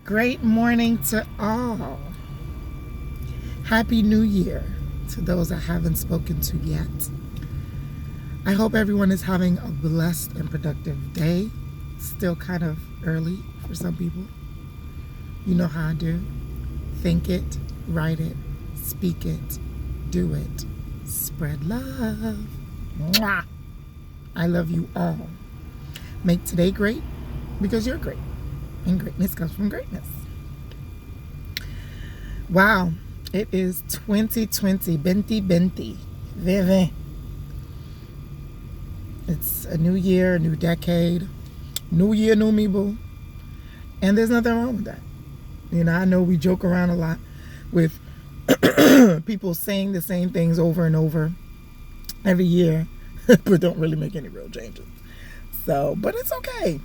Great morning to all. Happy New Year to those I haven't spoken to yet. I hope everyone is having a blessed and productive day. Still kind of early for some people. You know how I do. Think it, write it, speak it, do it. Spread love. Mwah. I love you all. Make today great because you're great. And greatness comes from greatness. Wow, it is 2020, 2020. Vive. It's a new year, a new decade. New year, new me, boo. And there's nothing wrong with that. You know, I know we joke around a lot with people saying the same things over and over every year, but don't really make any real changes. So, but it's okay.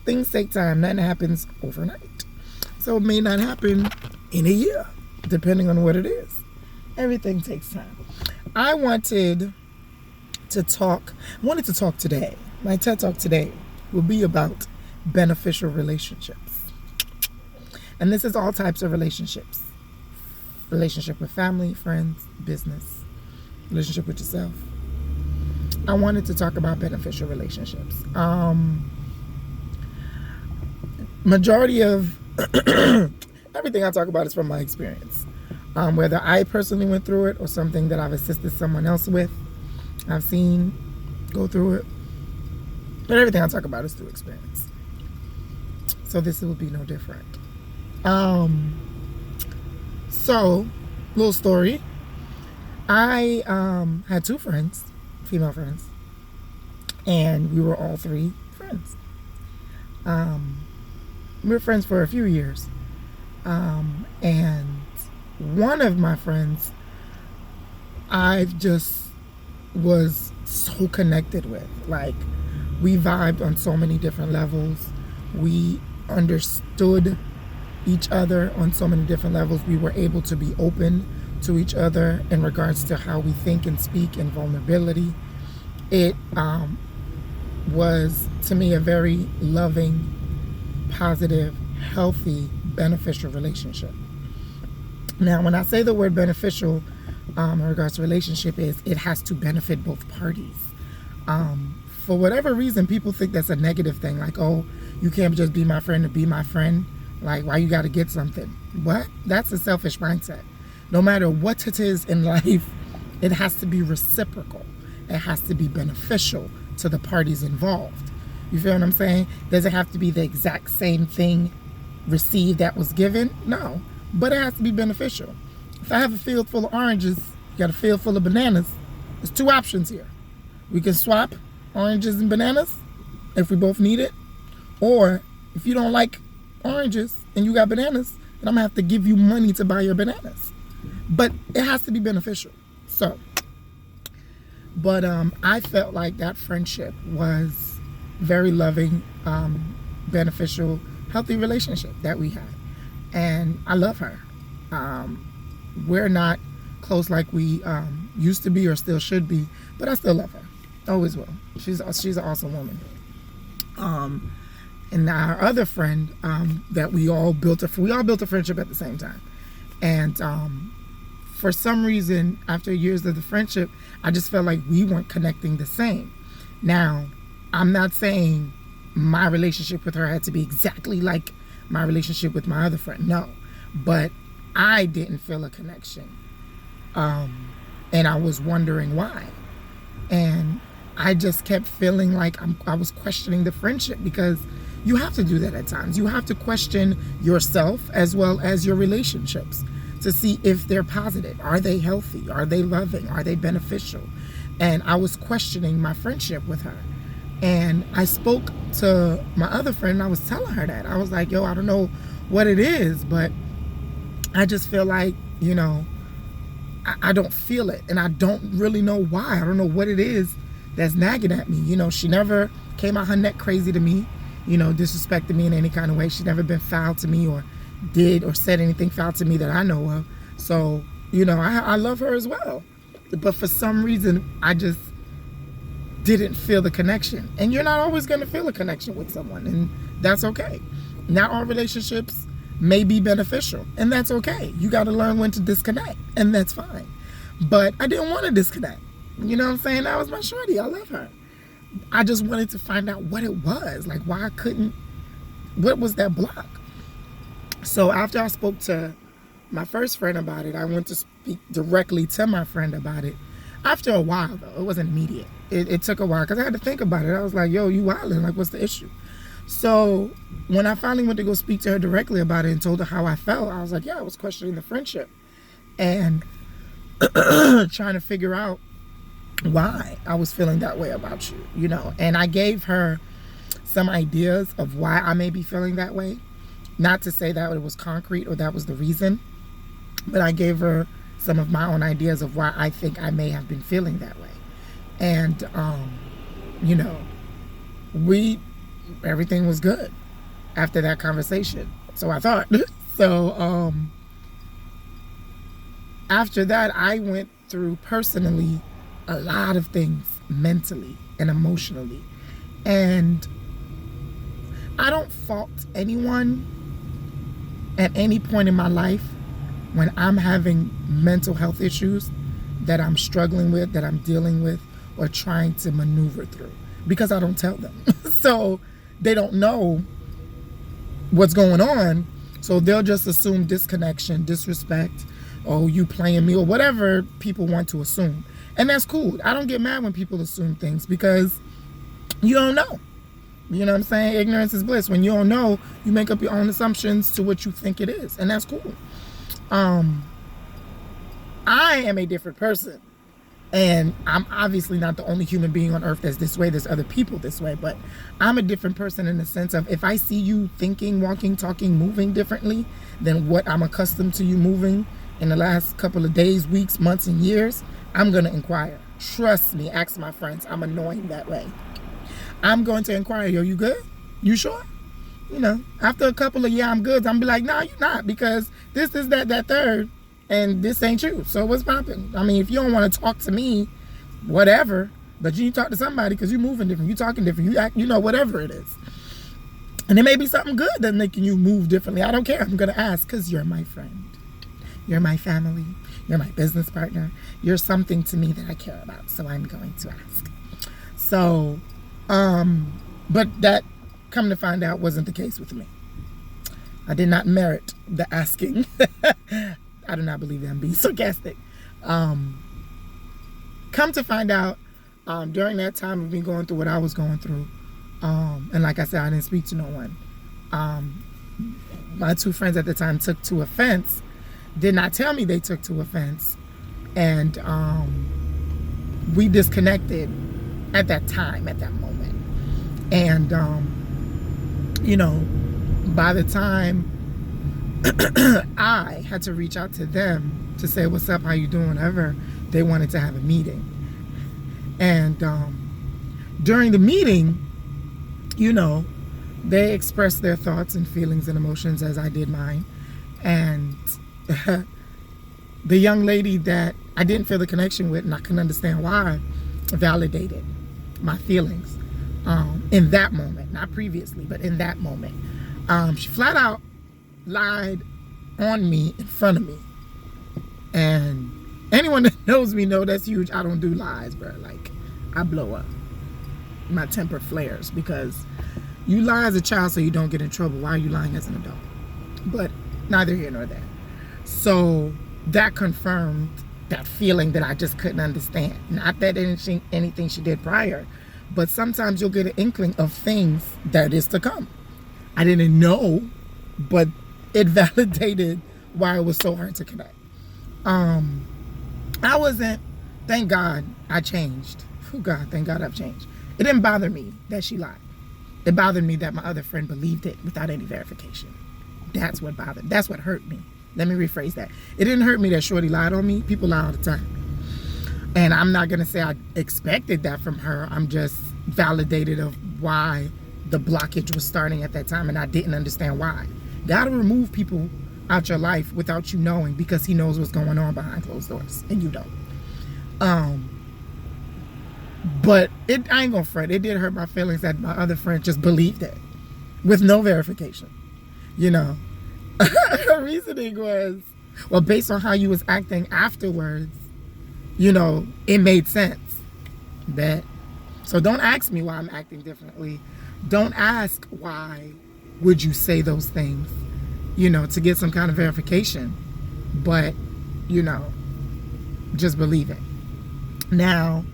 Things take time. Nothing happens overnight. So it may not happen in a year, depending on what it is. Everything takes time. I wanted to talk today. My TED Talk today will be about beneficial relationships. And this is all types of relationships. Relationship with family, friends, business, relationship with yourself. I wanted to talk about beneficial relationships. Majority of everything I talk about is from my experience. Whether I personally went through it or something that I've assisted someone else with, I've seen go through it. But everything I talk about is through experience. So this will be no different. So, little story. I had two friends, female friends, and we were all three friends. We were friends for a few years. And one of my friends, I just was so connected with. Like, we vibed on so many different levels. We understood each other on so many different levels. We were able to be open to each other in regards to how we think and speak and vulnerability. It was, to me, a very loving, positive, healthy, beneficial relationship. Now, when I say the word beneficial in regards to relationship, it has to benefit both parties. For whatever reason, people think that's a negative thing. Like, oh, you can't just be my friend to be my friend. Like, why you got to get something? What? That's a selfish mindset. No matter what it is in life, it has to be reciprocal. It has to be beneficial to the parties involved. You feel what I'm saying? Does it have to be the exact same thing received that was given? No. But it has to be beneficial. If I have a field full of oranges, you got a field full of bananas, there's two options here. We can swap oranges and bananas if we both need it. Or if you don't like oranges and you got bananas, then I'm going to have to give you money to buy your bananas. But it has to be beneficial. So, but I felt like that friendship was very loving, beneficial, healthy relationship that we had. And I love her. We're not close like we used to be or still should be, but I still love her. Always will. She's an awesome woman. And our other friend that we all built a friendship at the same time. And for some reason, after years of the friendship, I just felt like we weren't connecting the same. Now, I'm not saying my relationship with her had to be exactly like my relationship with my other friend. No. But I didn't feel a connection. And I was wondering why. And I just kept feeling like I was questioning the friendship, because you have to do that at times. You have to question yourself as well as your relationships to see if they're positive. Are they healthy? Are they loving? Are they beneficial? And I was questioning my friendship with her. And I spoke to my other friend and I was telling her that. I was like, yo, I don't know what it is, but I just feel like, you know, I don't feel it. And I don't really know why. I don't know what it is that's nagging at me. You know, she never came out her neck crazy to me, you know, disrespected me in any kind of way. She's never been foul to me or did or said anything foul to me that I know of. So, you know, I love her as well. But for some reason, I just didn't feel the connection. And you're not always going to feel a connection with someone, and that's okay. Not all relationships may be beneficial, and that's okay. You got to learn when to disconnect, and that's fine. But I didn't want to disconnect. You know what I'm saying? That was my shorty. I love her. I just wanted to find out what it was, like why I couldn't, what was that block? So after I spoke to my first friend about it, I went to speak directly to my friend about it. After a while, though, it wasn't immediate. It took a while because I had to think about it. I was like, yo, you wildin', like what's the issue? So when I finally went to go speak to her directly about it and told her how I felt, I was like, yeah, I was questioning the friendship and trying to figure out why I was feeling that way about you, you know. And I gave her some ideas of why I may be feeling that way. Not to say that it was concrete or that was the reason, but I gave her some of my own ideas of why I think I may have been feeling that way. And, you know, everything was good after that conversation. So I thought. So after that, I went through personally a lot of things mentally and emotionally. And I don't fault anyone at any point in my life when I'm having mental health issues that I'm struggling with, that I'm dealing with, or trying to maneuver through, because I don't tell them. So they don't know what's going on, so they'll just assume disconnection, disrespect, oh, you playing me, or whatever people want to assume. And that's cool. I don't get mad when people assume things because you don't know. You know what I'm saying? Ignorance is bliss. When you don't know, you make up your own assumptions to what you think it is, and that's cool. I am a different person, and I'm obviously not the only human being on earth that's this way. There's other people this way, but I'm a different person in the sense of if I see you thinking, walking, talking, moving differently than what I'm accustomed to you moving in the last couple of days, weeks, months, and years, I'm going to inquire. Trust me, ask my friends. I'm annoying that way. I'm going to inquire, yo, you good? You sure? You know, after a couple of I'm good, I'm be like, nah, you're not, because this is that third, and this ain't you. So what's popping? I mean, if you don't want to talk to me, whatever, but you talk to somebody because you're moving different, you talking different, you act, you know, whatever it is. And it may be something good that's making you move differently. I don't care. I'm going to ask because you're my friend. You're my family. You're my business partner. You're something to me that I care about. So I'm going to ask. So, but that, come to find out, wasn't the case with me. I did not merit the asking. I do not believe that. I'm being sarcastic. Come to find out, during that time of me going through what I was going through, and like I said, I didn't speak to no one. My two friends at the time took to offense, did not tell me they took to offense, and we disconnected at that time, at that moment. And, you know, by the time I had to reach out to them to say, what's up, how you doing, whatever, they wanted to have a meeting. And during the meeting, you know, they expressed their thoughts and feelings and emotions as I did mine. And the young lady that I didn't feel the connection with, and I couldn't understand why, validated my feelings in that moment, not previously, but in that moment. She flat out lied on me in front of me. And anyone that knows me know that's huge. I don't do lies, bro. Like, I blow up. My temper flares because you lie as a child so you don't get in trouble. Why are you lying as an adult? But neither here nor there. So that confirmed that feeling that I just couldn't understand. Not that anything she did prior, but sometimes you'll get an inkling of things that is to come. I didn't know, but it validated why it was so hard to connect. I wasn't, thank God I changed. Oh God, thank God I've changed. It didn't bother me that she lied. It bothered me that my other friend believed it without any verification. That's what bothered. That's what hurt me. Let me rephrase that. It didn't hurt me that Shorty lied on me. People lie all the time. And I'm not going to say I expected that from her. I'm just validated of why the blockage was starting at that time, and I didn't understand why. God will remove people out your life without you knowing, because he knows what's going on behind closed doors, and you don't. But I ain't gonna fret. It did hurt my feelings that my other friend just believed it with no verification, you know. Her reasoning was, well, based on how you was acting afterwards, you know, it made sense. Bet. So don't ask me why I'm acting differently. Don't ask why would you say those things, you know, to get some kind of verification. But, you know, just believe it. Now,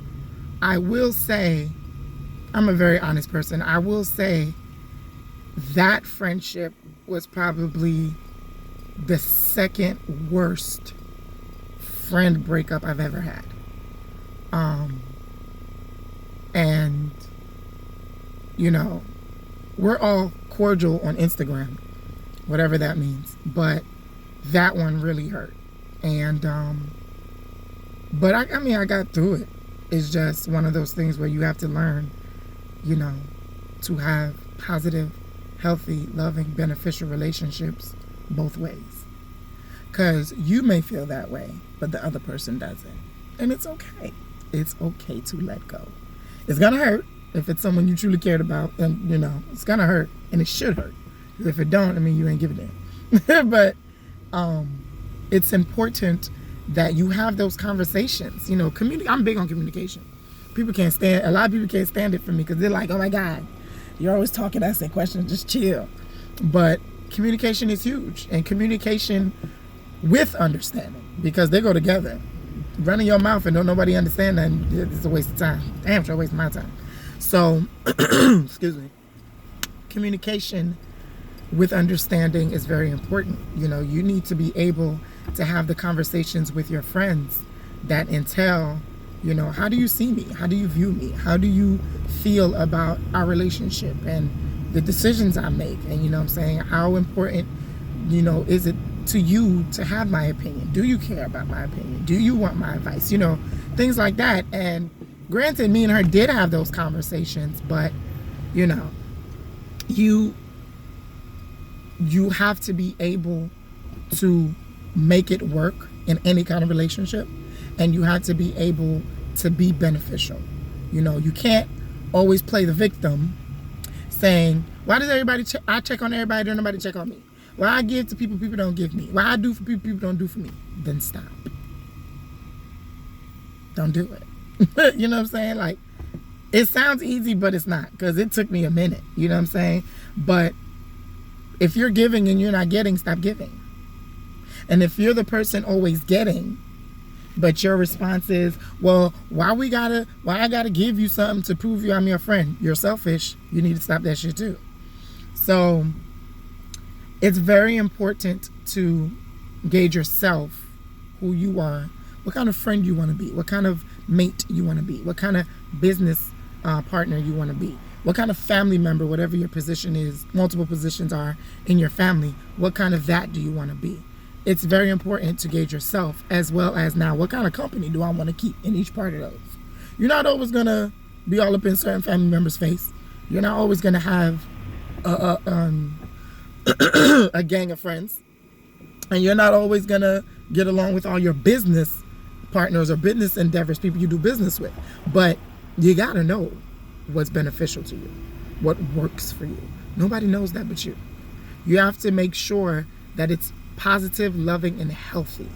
I will say, I'm a very honest person. I will say that friendship was probably the second worst friend breakup I've ever had. And, you know, we're all cordial on Instagram, whatever that means. But that one really hurt. And, but I mean, I got through it. It's just one of those things where you have to learn, you know, to have positive, healthy, loving, beneficial relationships both ways. Because you may feel that way, but the other person doesn't. And it's okay. It's okay to let go. It's going to hurt if it's someone you truly cared about. And, you know, it's going to hurt. And it should hurt. Because if it don't, I mean, you ain't giving it. But it's important that you have those conversations. You know, I'm big on communication. A lot of people can't stand it for me because they're like, oh my God, you're always talking, asking questions, just chill. But communication is huge. And communication with understanding, because they go together. Running your mouth and don't nobody understand that, it's a waste of time. Damn sure waste my time. So, excuse me. Communication with understanding is very important. You know, you need to be able to have the conversations with your friends that entail, you know, how do you see me? How do you view me? How do you feel about our relationship and the decisions I make? And, you know what I'm saying, how important, you know, is it to you to have my opinion? Do you care about my opinion? Do you want my advice? You know, things like that. And granted, me and her did have those conversations, but, you know, you have to be able to make it work in any kind of relationship, and you have to be able to be beneficial. You know, you can't always play the victim saying, why does everybody I check on everybody, don't nobody check on me? Why I give to people, people don't give me. Why I do for people, people don't do for me. Then stop. Don't do it. You know what I'm saying? Like, it sounds easy, but it's not, because it took me a minute. You know what I'm saying? But if you're giving and you're not getting, stop giving. And if you're the person always getting, but your response is, well, why I gotta give you something to prove I'm your friend? You're selfish. You need to stop that shit too. So it's very important to gauge yourself, who you are, what kind of friend you want to be, what kind of mate you want to be, what kind of business partner you want to be, what kind of family member, whatever your position is, multiple positions are in your family, what kind of that do you want to be? It's very important to gauge yourself, as well as, now, what kind of company do I want to keep in each part of those? You're not always going to be all up in certain family members' face. You're not always going to have a gang of friends. And you're not always going to get along with all your business partners or business endeavors, people you do business with. But you got to know what's beneficial to you, what works for you. Nobody knows that but you. You have to make sure that it's positive, loving, and healthy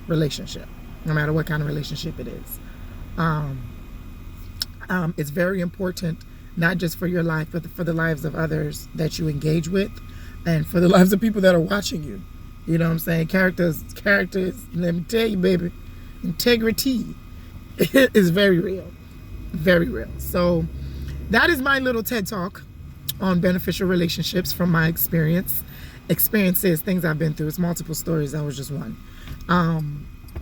relationship, no matter what kind of relationship it is. It's very important, not just for your life, but for the lives of others that you engage with, and for the lives of people that are watching you. You know what I'm saying? Characters, let me tell you, baby, integrity is very real. Very real. So that is my little TED Talk on beneficial relationships from my experiences, things I've been through. It's multiple stories. That was just one.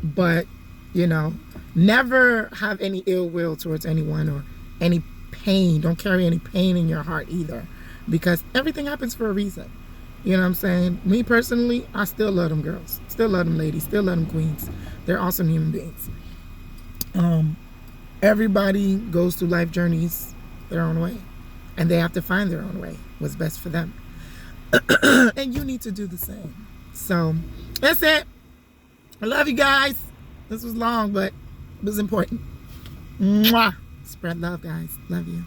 But, you know, never have any ill will towards anyone or any pain. Don't carry any pain in your heart either, because everything happens for a reason. You know what I'm saying? Me personally, I still love them girls. Still love them ladies. Still love them queens. They're awesome human beings. Everybody goes through life journeys their own way, and they have to find their own way, what's best for them. And you need to do the same. So that's it. I love you guys. This was long, but it was important. Mwah. Spread love, guys. Love you.